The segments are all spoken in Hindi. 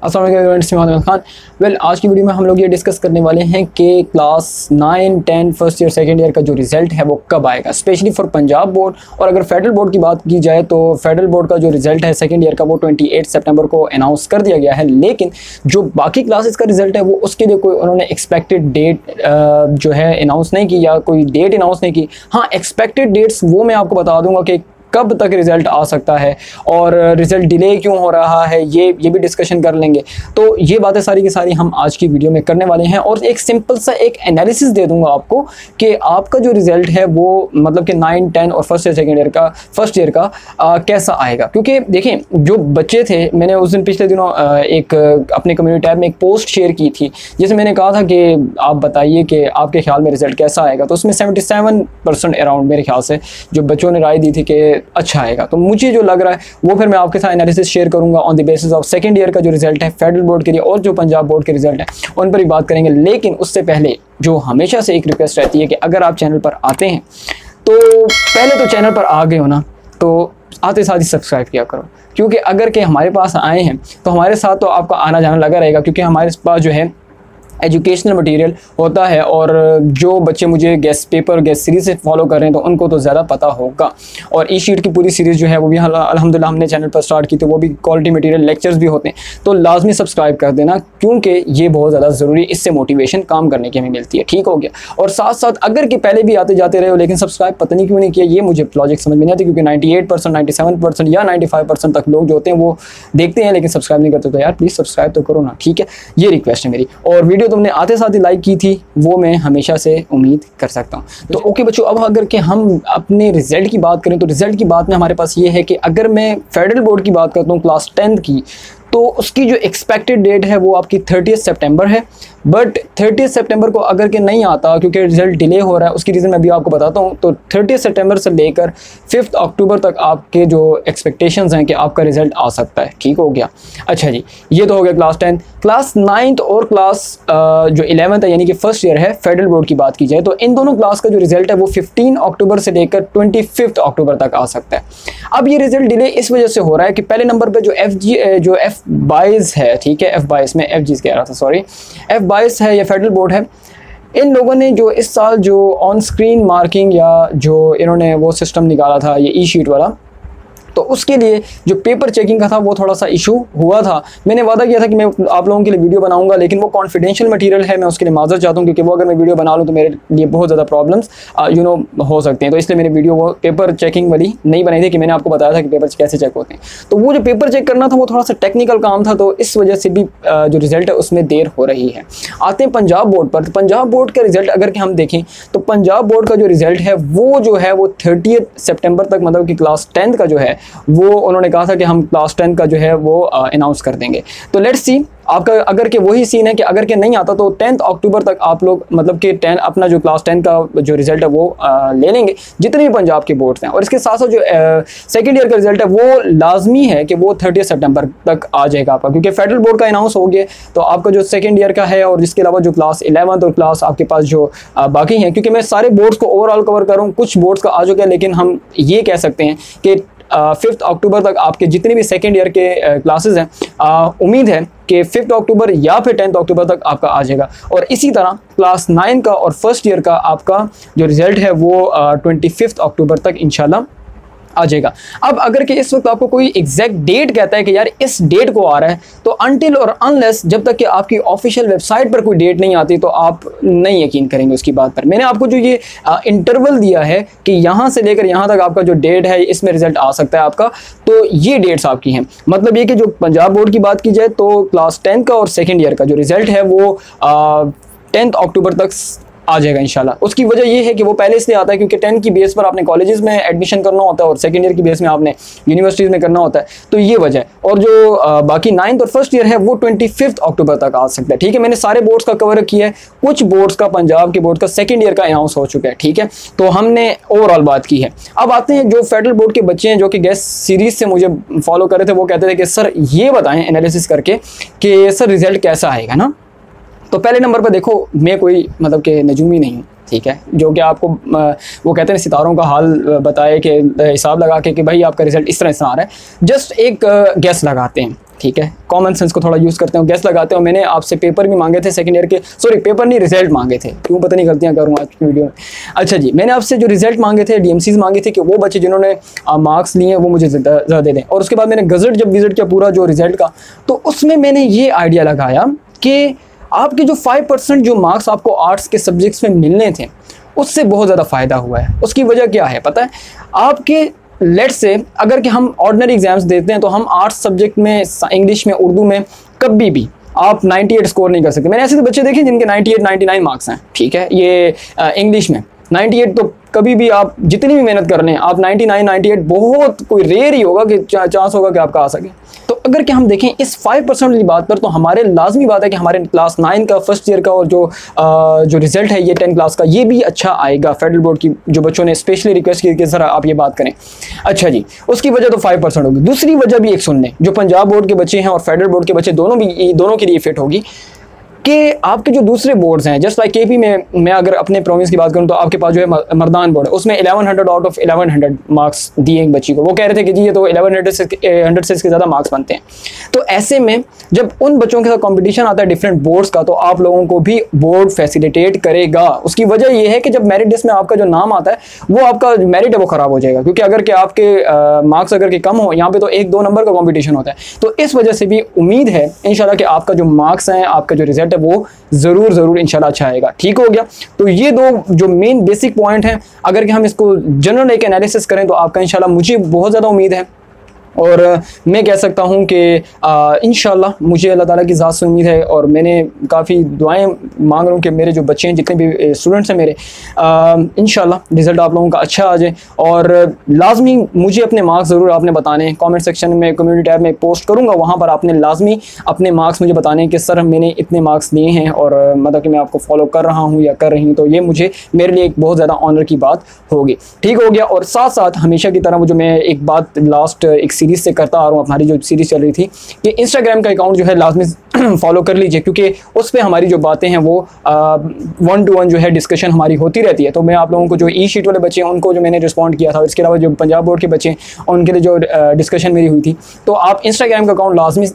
अस्सलाम खान। वेल, आज की वीडियो में हम लोग ये डिस्कस करने वाले हैं कि class 9, 10 first year second year का जो रिज़ल्ट है वो कब आएगा, स्पेशली फॉर पंजाब बोर्ड। और अगर फेडरल बोर्ड की बात की जाए तो फेडरल बोर्ड का जो रिज़ल्ट है सेकंड ईयर का वो 28 सितंबर को अनाउंस कर दिया गया है। लेकिन जो बाकी क्लासेस का रिज़ल्ट है वो उसके लिए कोई उन्होंने एक्सपेक्टेड डेट जो है अनाउंस नहीं की, या कोई डेट अनाउंस नहीं की। हाँ, एक्सपेक्टेड डेट्स वो मैं आपको बता दूंगा कि कब तक रिज़ल्ट आ सकता है और रिज़ल्ट डिले क्यों हो रहा है, ये भी डिस्कशन कर लेंगे। तो ये बातें सारी की सारी हम आज की वीडियो में करने वाले हैं और एक सिंपल सा एक एनालिसिस दे दूंगा आपको कि आपका जो रिज़ल्ट है वो मतलब कि 9, 10 और फर्स्ट ईयर का कैसा आएगा। क्योंकि देखें, जो बच्चे थे, मैंने उस दिन पिछले दिनों एक अपने कम्युनिटी टैब में एक पोस्ट शेयर की थी जिसमें मैंने कहा था कि आप बताइए कि आपके ख्याल में रिज़ल्ट कैसा आएगा। तो उसमें 77% अराउंड मेरे ख्याल से जो बच्चों ने राय दी थी कि अच्छा आएगा। तो मुझे जो लग रहा है वो फिर मैं आपके साथ एनालिसिस शेयर करूंगा on the basis of second year का जो रिजल्ट है फेडरल बोर्ड के लिए और जो पंजाब बोर्ड के रिजल्ट है उन पर ही बात करेंगे। लेकिन उससे पहले जो हमेशा से एक रिक्वेस्ट रहती है कि अगर आप चैनल पर आते हैं तो पहले तो चैनल पर आ गए हो ना, तो आते साथ ही सब्सक्राइब किया करो। क्योंकि अगर के हमारे पास आए हैं तो हमारे साथ तो आपका आना जाना लगा रहेगा, क्योंकि हमारे पास जो है एजुकेशनल मटेरियल होता है। और जो बच्चे मुझे गेस्ट सीरीज़ से फॉलो कर रहे हैं तो उनको तो ज़्यादा पता होगा। और ई शीट की पूरी सीरीज़ जो है वो भी अल्हम्दुलिल्लाह हमने चैनल पर स्टार्ट की, तो वो भी क्वालिटी मटेरियल लेक्चर्स भी होते हैं। तो लाजमी सब्सक्राइब कर देना, क्योंकि ये बहुत ज़्यादा ज़रूरी, इससे मोटिवेशन काम करने की हमें मिलती है। ठीक हो गया। और साथ साथ अगर कि पहले भी आते जाते रहे हो लेकिन सब्सक्राइब पता नहीं क्यों नहीं किया, ये मुझे लॉजिक समझ में नहीं आती। क्योंकि 98%, 97% या 95% तक लोग जो होते हैं वो देखते हैं लेकिन सब्सक्राइब नहीं करते। तो यार प्लीज़ सब्सक्राइब तो करो ना, ठीक है। ये रिक्वेस्ट है मेरी। और वीडियो तुमने आते साथ ही लाइक की थी वो मैं हमेशा से उम्मीद कर सकता हूँ। तो ओके बच्चों, अब अगर कि हम अपने रिजल्ट की बात करें तो रिजल्ट की बात में हमारे पास ये है कि अगर मैं फेडरल बोर्ड की बात करता हूँ क्लास 10 की, तो उसकी जो एक्सपेक्टेड डेट है वो आपकी 30 सितंबर है। बट 30 सितंबर को अगर के नहीं आता क्योंकि रिजल्ट डिले हो रहा है, उसकी रीज़न मैं भी आपको बताता हूँ। तो 30 सितंबर से लेकर 5 अक्टूबर तक आपके जो एक्सपेक्टेशंस हैं कि आपका रिजल्ट आ सकता है। ठीक हो गया। अच्छा जी, ये तो हो गया क्लास 10। क्लास 9 और क्लास जो 11th है यानी कि फर्स्ट ईयर है फेडरल बोर्ड की बात की जाए तो इन दोनों क्लास का जो रिजल्ट है वो 15 अक्टूबर से लेकर 25 अक्टूबर तक आ सकता है। अब ये रिजल्ट डिले इस वजह से हो रहा है कि पहले नंबर पर जो F22 है, ठीक है, F22 में F20 कह रहा था, सॉरी, F22 है, ये फेडरल बोर्ड है। इन लोगों ने जो इस साल जो ऑन स्क्रीन मार्किंग या जो इन्होंने वो सिस्टम निकाला था ये ई शीट वाला, तो उसके लिए जो पेपर चेकिंग का था वो थोड़ा सा इशू हुआ था। मैंने वादा किया था कि मैं आप लोगों के लिए वीडियो बनाऊंगा, लेकिन वो कॉन्फिडेंशियल मटेरियल है, मैं उसके लिए माजर चाहता हूँ। क्योंकि वो अगर मैं वीडियो बना लूँ तो मेरे लिए बहुत ज़्यादा प्रॉब्लम्स हो सकते हैं। तो इसलिए मैंने वीडियो वो पेपर चेकिंग वाली नहीं बनाई थी कि मैंने आपको बताया था कि पेपर कैसे चेक होते हैं। तो वो जो पेपर चेक करना था वो थोड़ा सा टेक्निकल काम था, तो इस वजह से भी जो रिज़ल्ट है उसमें देर हो रही है। आते हैं पंजाब बोर्ड पर। तो पंजाब बोर्ड का रिज़ल्ट अगर कि हम देखें तो पंजाब बोर्ड का जो रिज़ल्ट है वो 30 सितंबर तक, मतलब कि क्लास 10 का जो है वो उन्होंने कहा था कि हम क्लास 10 का जो है वो अनाउंस कर देंगे। तो लेट्स सी आपका अगर के वही सीन है कि अगर के नहीं आता तो 10 अक्टूबर तक आप लोग मतलब कि 10 अपना जो क्लास 10 का जो रिजल्ट है वो ले लेंगे जितने भी पंजाब के बोर्ड्स हैं। और इसके साथ साथ जो सेकेंड ईयर का रिजल्ट है वो लाजमी है कि वो 30 सितंबर तक आ जाएगा आपका, क्योंकि फेडरल बोर्ड का अनाउंस हो गया। तो आपका जो सेकेंड ईयर का है और इसके अलावा जो क्लास 11th और क्लास आपके पास जो बाकी हैं, क्योंकि मैं सारे बोर्ड्स को ओवरऑल कवर करूँ, कुछ बोर्ड्स का आ चुका है, लेकिन हम ये कह सकते हैं कि 5 अक्टूबर तक आपके जितने भी सेकेंड ईयर के क्लासेस हैं उम्मीद है कि 5 अक्टूबर या फिर 10 अक्टूबर तक आपका आ जाएगा। और इसी तरह क्लास 9 का और फर्स्ट ईयर का आपका जो रिज़ल्ट है वो 25 अक्टूबर तक इंशाल्लाह आ जाएगा। अब अगर कि इस वक्त आपको कोई एग्जैक्ट डेट कहता है कि यार इस डेट को आ रहा है, तो अनटिल और अनलेस जब तक कि आपकी ऑफिशियल वेबसाइट पर कोई डेट नहीं आती तो आप नहीं यकीन करेंगे उसकी बात पर। मैंने आपको जो ये इंटरवल दिया है कि यहाँ से लेकर यहाँ तक आपका जो डेट है इसमें रिजल्ट आ सकता है आपका, तो ये डेट्स आपकी हैं। मतलब ये कि जो पंजाब बोर्ड की बात की जाए तो क्लास 10 का और सेकेंड ईयर का जो रिजल्ट है वो 10 अक्टूबर तक आ जाएगा इंशाल्लाह। उसकी वजह ये है कि वो पहले इसलिए आता है क्योंकि 10 की बेस पर आपने कॉलेजेस में एडमिशन करना होता है और सेकंड ईयर की बेस में आपने यूनिवर्सिटीज़ में करना होता है, तो ये वजह है। और जो बाकी 9th और फर्स्ट ईयर है वो 25 अक्टूबर तक आ सकता है। ठीक है, मैंने सारे बोर्ड्स का कवर किया है। कुछ बोर्ड्स का, पंजाब के बोर्ड का सेकेंड ईयर का अनाउंस हो चुका है। ठीक है, तो हमने ओवरऑल बात की है। अब आते हैं जो फेडरल बोर्ड के बच्चे हैं जो कि गेस्ट सीरीज से मुझे फॉलो कर रहे थे, वो कहते थे कि सर ये बताएं एनालिसिस करके कि सर रिजल्ट कैसा आएगा ना। तो पहले नंबर पर देखो, मैं कोई मतलब कि नजूमी नहीं हूँ, ठीक है, जो कि आपको वो कहते हैं सितारों का हाल बताए कि हिसाब लगा के कि भाई आपका रिजल्ट इस तरह आ रहा है। जस्ट एक गैस लगाते हैं ठीक है, कॉमन सेंस को थोड़ा यूज़ करते हो, गैस लगाते हो। मैंने आपसे पेपर भी मांगे थे सेकंड ईयर के, सॉरी पेपर नहीं रिजल्ट मांगे थे, क्यों पता नहीं गलतियाँ करूँ आज की वीडियो में। अच्छा जी, मैंने आपसे जो रिजल्ट मांगे थे, DMCs मांगे थे कि वो बच्चे जिन्होंने मार्क्स लिए वो मुझे ज़्यादा दे दें। और उसके बाद मैंने गज़ट जब विजिट किया पूरा जो रिजल्ट का, तो उसमें मैंने ये आइडिया लगाया कि आपके जो 5% जो मार्क्स आपको आर्ट्स के सब्जेक्ट्स में मिलने थे उससे बहुत ज़्यादा फ़ायदा हुआ है। उसकी वजह क्या है पता है? आपके लेट से अगर कि हम ऑर्डिनरी एग्जाम्स देते हैं तो हम आर्ट्स सब्जेक्ट में, इंग्लिश में, उर्दू में कभी भी आप 98 स्कोर नहीं कर सकते। मैंने ऐसे तो बच्चे देखे जिनके 98 99 मार्क्स हैं, ठीक है। ये इंग्लिश में 98 तो कभी भी आप जितनी भी मेहनत कर लें आप 99 98 बहुत कोई रेयर ही होगा कि चांस होगा कि आपका आ सके। तो अगर कि हम देखें इस 5% वाली बात पर, तो हमारे लाजमी बात है कि हमारे क्लास 9 का फर्स्ट ईयर का और जो रिजल्ट है ये 10 क्लास का ये भी अच्छा आएगा। फेडरल बोर्ड की जो बच्चों ने स्पेशली रिक्वेस्ट की कि सर आप ये बात करें। अच्छा जी, उसकी वजह तो 5% होगी। दूसरी वजह भी एक सुन लें, जो पंजाब बोर्ड के बच्चे हैं और फेडरल बोर्ड के बच्चे दोनों के लिए फिट होगी कि आपके जो दूसरे बोर्ड्स हैं, जस्ट लाइक KP में मैं अगर अपने प्रोविंस की बात करूं तो आपके पास जो है मर्दान बोर्ड है, उसमें 1100 आउट ऑफ 1100 मार्क्स दिए एक बच्ची को। वो कह रहे थे कि जी ये तो 1100 से 100 से इसके ज़्यादा मार्क्स बनते हैं। तो ऐसे में जब उन बच्चों के साथ कंपटीशन आता है डिफरेंट बोर्ड्स का, तो आप लोगों को भी बोर्ड फैसिलिटेट करेगा। उसकी वजह ये है कि जब मेरिट लिस्ट में आपका जो नाम आता है वो आपका मेरिट है वो ख़राब हो जाएगा, क्योंकि अगर कि आपके मार्क्स अगर के कम हो, यहाँ पे तो 1-2 नंबर का कॉम्पिटिशन होता है। तो इस वजह से भी उम्मीद है इंशाल्लाह कि आपका जो मार्क्स हैं, आपका जो रिजल्ट है वो ज़रूर इंशाल्लाह अच्छा आएगा। ठीक हो गया। तो ये दो जो मेन बेसिक पॉइंट हैं, अगर कि हम इसको जनरल एक एनालिसिस करें तो आपका इंशाल्लाह मुझे बहुत ज़्यादा उम्मीद है। और मैं कह सकता हूँ कि इंशाल्लाह मुझे अल्लाह ताला की ज़ात से उम्मीद है, और मैंने काफ़ी दुआएं मांग रहा हूँ कि मेरे जो बच्चे हैं, जितने भी स्टूडेंट्स हैं मेरे, इंशाल्लाह रिज़ल्ट आप लोगों का अच्छा आ जाए। और लाजमी मुझे अपने मार्क्स ज़रूर आपने बताने, कमेंट सेक्शन में, कम्युनिटी टैब में पोस्ट करूँगा, वहाँ पर आपने लाजमी अपने मार्क्स मुझे बताने कि सर मैंने इतने मार्क्स लिए हैं और मतलब कि मैं आपको फॉलो कर रहा हूँ या कर रही हूँ। तो ये मेरे लिए एक बहुत ज़्यादा ऑनर की बात होगी। ठीक हो गया। और साथ साथ हमेशा की तरह जो मैं एक बात लास्ट एक सीरीज़ से करता आ रहा हूँ, हमारी जो सीरीज़ चल रही थी कि इंस्टाग्राम का अकाउंट जो है लाजमी फॉलो कर लीजिए, क्योंकि उस पर हमारी जो बातें हैं वो 1-to-1 जो है डिस्कशन हमारी होती रहती है। तो मैं आप लोगों को जो ई शीट वाले बच्चे हैं उनको जो मैंने रिस्पॉन्ड किया था, और इसके अलावा जो पंजाब बोर्ड के बच्चे हैं उनके लिए जो डिस्कशन मेरी हुई थी, तो आप इंस्टाग्राम का अकाउंट लाजमी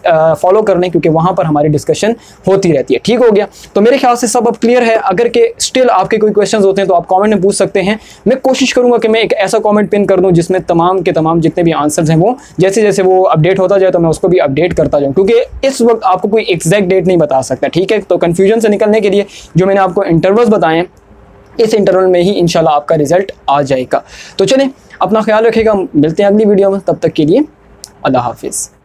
फॉलो कर लें, क्योंकि वहाँ पर हमारी डिस्कशन होती रहती है। ठीक हो गया। तो मेरे ख्याल से सब अब क्लियर है। अगर के स्टिल आपके कोई क्वेश्चन होते हैं तो आप कॉमेंट में पूछ सकते हैं। मैं कोशिश करूँगा कि मैं एक ऐसा कॉमेंट पिन कर दूँ जिसमें तमाम के तमाम जितने भी आंसर्स हैं वो जैसे जैसे वो अपडेट होता जाए तो मैं उसको भी अपडेट करता जाऊँ, क्योंकि इस वक्त आपको कोई एग्जैक्ट डेट नहीं बता सकता। ठीक है। तो कन्फ्यूजन से निकलने के लिए जो मैंने आपको इंटरवल्स बताएं, इस इंटरवल में ही इंशाल्लाह आपका रिजल्ट आ जाएगा। तो चलें, अपना ख्याल रखिएगा, मिलते हैं अगली वीडियो में। तब तक के लिए अल्लाह हाफिज़।